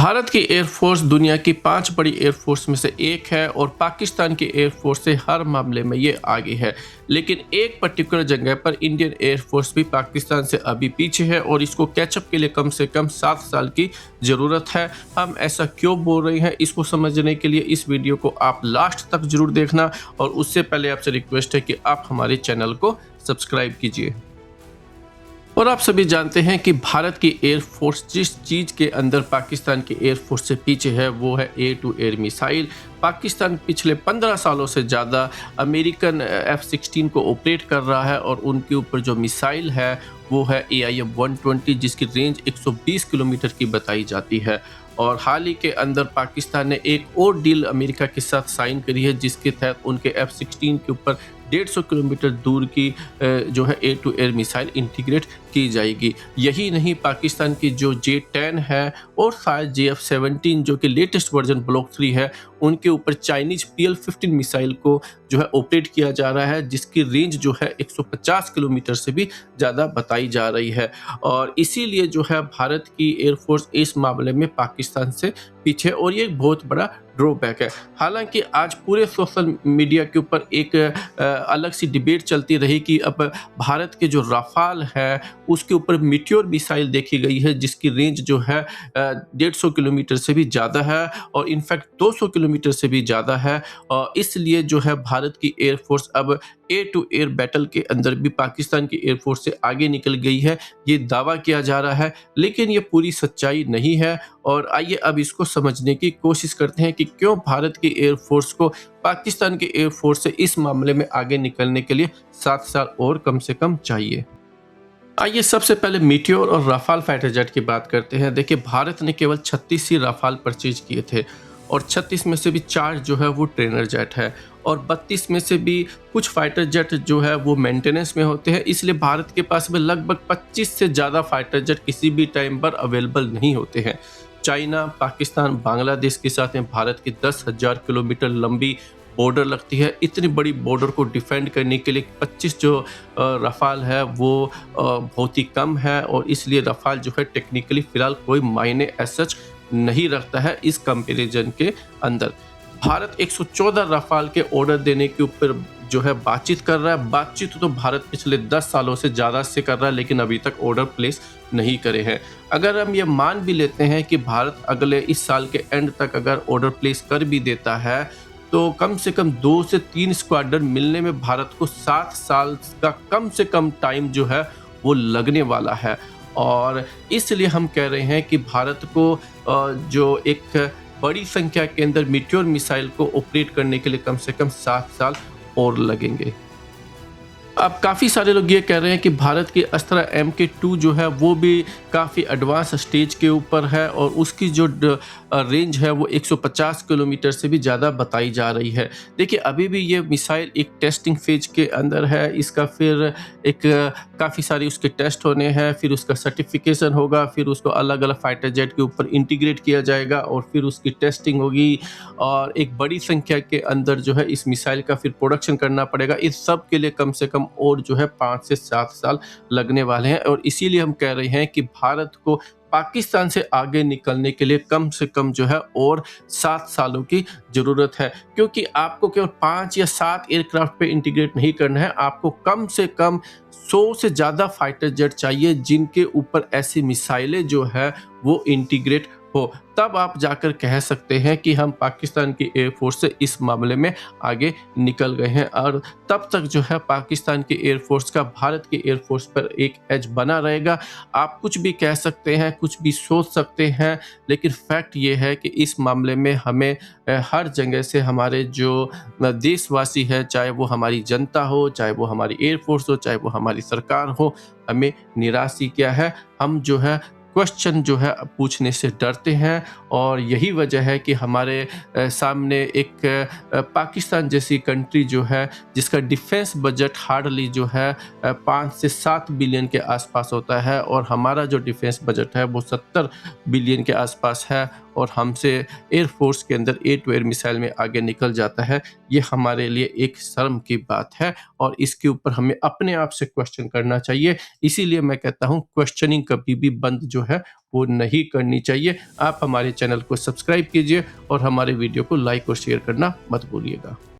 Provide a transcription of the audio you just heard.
भारत की एयरफोर्स दुनिया की 5 बड़ी एयरफोर्स में से एक है और पाकिस्तान की एयरफोर्स से हर मामले में ये आगे है। लेकिन एक पर्टिकुलर जगह पर इंडियन एयरफोर्स भी पाकिस्तान से अभी पीछे है और इसको कैचअप के लिए कम से कम 7 साल की ज़रूरत है। हम ऐसा क्यों बोल रहे हैं, इसको समझने के लिए इस वीडियो को आप लास्ट तक ज़रूर देखना और उससे पहले आपसे रिक्वेस्ट है कि आप हमारे चैनल को सब्सक्राइब कीजिए। और आप सभी जानते हैं कि भारत की एयरफोर्स जिस चीज़ के अंदर पाकिस्तान की एयरफोर्स से पीछे है वो है air to air missile. Pakistan पिछले 15 सालों से ज़्यादा अमेरिकन F-16 को ऑपरेट कर रहा है और उनके ऊपर जो मिसाइल है वो है AIM-120 जिसकी रेंज 120 किलोमीटर की बताई जाती है। और हाल ही के अंदर पाकिस्तान ने एक और डील अमेरिका के साथ साइन करी है जिसके तहत उनके F-16 के ऊपर 150 किलोमीटर दूर की जो है air to air missile integrate की जाएगी। यही नहीं, पाकिस्तान की जो J-10 है और शायद JF-17 जो कि लेटेस्ट वर्जन ब्लॉक 3 है उनके ऊपर चाइनीज PL-15 मिसाइल को जो है ऑपरेट किया जा रहा है जिसकी रेंज जो है 150 किलोमीटर से भी ज़्यादा बताई जा रही है। और इसीलिए जो है भारत की एयरफोर्स इस मामले में पाकिस्तान से पीछे और ये एक बहुत बड़ा ड्रॉबैक है। हालांकि आज पूरे सोशल मीडिया के ऊपर एक अलग सी डिबेट चलती रही कि अब भारत के जो राफाल है उसके ऊपर मीटियोर मिसाइल देखी गई है जिसकी रेंज जो है 150 किलोमीटर से भी ज़्यादा है और इनफैक्ट 200 किलोमीटर से भी ज़्यादा है। और इसलिए जो है भारत की एयरफोर्स अब एयर टू एयर बैटल के अंदर भी पाकिस्तान की एयरफोर्स से आगे निकल गई है, ये दावा किया जा रहा है, लेकिन ये पूरी सच्चाई नहीं है। और आइए अब इसको समझने की कोशिश करते हैं कि क्यों भारत की एयरफोर्स को पाकिस्तान की एयरफोर्स से इस मामले में आगे निकलने के लिए 7 साल और कम से कम चाहिए। आइए सबसे पहले मीटियोर और राफाल फाइटर जेट की बात करते हैं। देखिए, भारत ने केवल 36 ही राफाल परचेज किए थे और 36 में से भी 4 जो है वो ट्रेनर जेट है और 32 में से भी कुछ फाइटर जेट जो है वो मेंटेनेंस में होते हैं। इसलिए भारत के पास में लगभग 25 से ज़्यादा फाइटर जेट किसी भी टाइम पर अवेलेबल नहीं होते हैं। चाइना, पाकिस्तान, बांग्लादेश के साथ में भारत की 10,000 किलोमीटर लंबी बॉर्डर लगती है। इतनी बड़ी बॉर्डर को डिफेंड करने के लिए 25 जो रफाल है वो बहुत ही कम है और इसलिए रफाल जो है टेक्निकली फ़िलहाल कोई मायने एज सच नहीं रखता है इस कंपैरिजन के अंदर। भारत 114 रफाल के ऑर्डर देने के ऊपर जो है बातचीत कर रहा है। बातचीत तो भारत पिछले 10 सालों से ज़्यादा से कर रहा है लेकिन अभी तक ऑर्डर प्लेस नहीं करे हैं। अगर हम ये मान भी लेते हैं कि भारत अगले इस साल के एंड तक अगर ऑर्डर प्लेस कर भी देता है तो कम से कम 2 से 3 स्क्वाड्रन मिलने में भारत को 7 साल का कम से कम टाइम जो है वो लगने वाला है। और इसलिए हम कह रहे हैं कि भारत को जो एक बड़ी संख्या के अंदर मीटियोर मिसाइल को ऑपरेट करने के लिए कम से कम 7 साल और लगेंगे। अब काफ़ी सारे लोग ये कह रहे हैं कि भारत की अस्त्रा MK2 जो है वो भी काफ़ी एडवांस स्टेज के ऊपर है और उसकी जो रेंज है वो 150 किलोमीटर से भी ज़्यादा बताई जा रही है। देखिए, अभी भी ये मिसाइल एक टेस्टिंग फेज के अंदर है। इसका फिर एक काफ़ी सारे उसके टेस्ट होने हैं, फिर उसका सर्टिफिकेशन होगा, फिर उसको अलग अलग फाइटर जेट के ऊपर इंटीग्रेट किया जाएगा और फिर उसकी टेस्टिंग होगी और एक बड़ी संख्या के अंदर जो है इस मिसाइल का फिर प्रोडक्शन करना पड़ेगा। इस सब के लिए कम से कम और जो है 5 से 7 साल लगने वाले हैं और इसीलिए हम कह रहे हैं कि भारत को पाकिस्तान से आगे निकलने के लिए कम से कम जो है और 7 सालों की ज़रूरत है, क्योंकि आपको केवल 5 या 7 एयरक्राफ्ट पे इंटीग्रेट नहीं करना है, आपको कम से कम 100 से ज़्यादा फाइटर जेट चाहिए जिनके ऊपर ऐसी मिसाइलें जो है वो इंटीग्रेट हो। तब आप जाकर कह सकते हैं कि हम पाकिस्तान की एयरफोर्स से इस मामले में आगे निकल गए हैं और तब तक जो है पाकिस्तान की एयरफोर्स का भारत की एयरफोर्स पर एक एज बना रहेगा। आप कुछ भी कह सकते हैं, कुछ भी सोच सकते हैं, लेकिन फैक्ट ये है कि इस मामले में हमें हर जगह से हमारे जो देशवासी है, चाहे वो हमारी जनता हो, चाहे वो हमारी एयरफोर्स हो, चाहे वो हमारी सरकार हो, हमें निराश ही किया है। हम जो है क्वेश्चन जो है पूछने से डरते हैं और यही वजह है कि हमारे सामने एक पाकिस्तान जैसी कंट्री जो है जिसका डिफेंस बजट हार्डली जो है 5 से 7 बिलियन के आसपास होता है और हमारा जो डिफेंस बजट है वो 70 बिलियन के आसपास है और हमसे एयरफोर्स के अंदर एयर टू एयर मिसाइल में आगे निकल जाता है, ये हमारे लिए एक शर्म की बात है और इसके ऊपर हमें अपने आप से क्वेश्चन करना चाहिए। इसीलिए मैं कहता हूँ क्वेश्चनिंग कभी भी बंद जो है वो नहीं करनी चाहिए। आप हमारे चैनल को सब्सक्राइब कीजिए और हमारे वीडियो को लाइक और शेयर करना मत भूलिएगा।